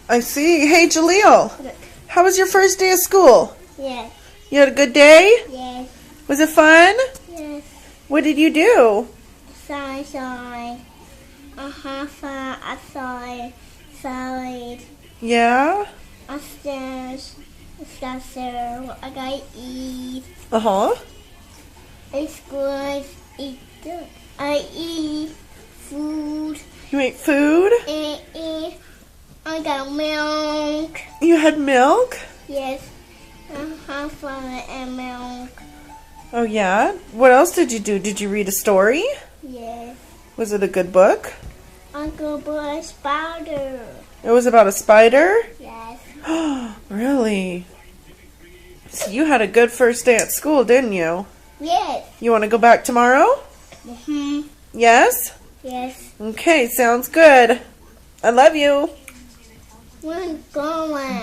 I see. Hey, Jaleel. Look. How was your first day of school? Yes. You had a good day? Yes. Was it fun? Yes. What did you do? Sunshine. Outside. Salad. Yeah? Upstairs. Upstairs. I gotta eat. Uh-huh. I school. Eat. I eat food. You ate food? And I got milk. You had milk? Yes. Fun and milk. Oh, yeah? What else did you do? Did you read a story? Yes. Was it a good book? Uncle Boy Spider. It was about a spider? Yes. Really? So you had a good first day at school, didn't you? Yes. You want to go back tomorrow? Yes? Yes. Okay, sounds good. I love you. We're going.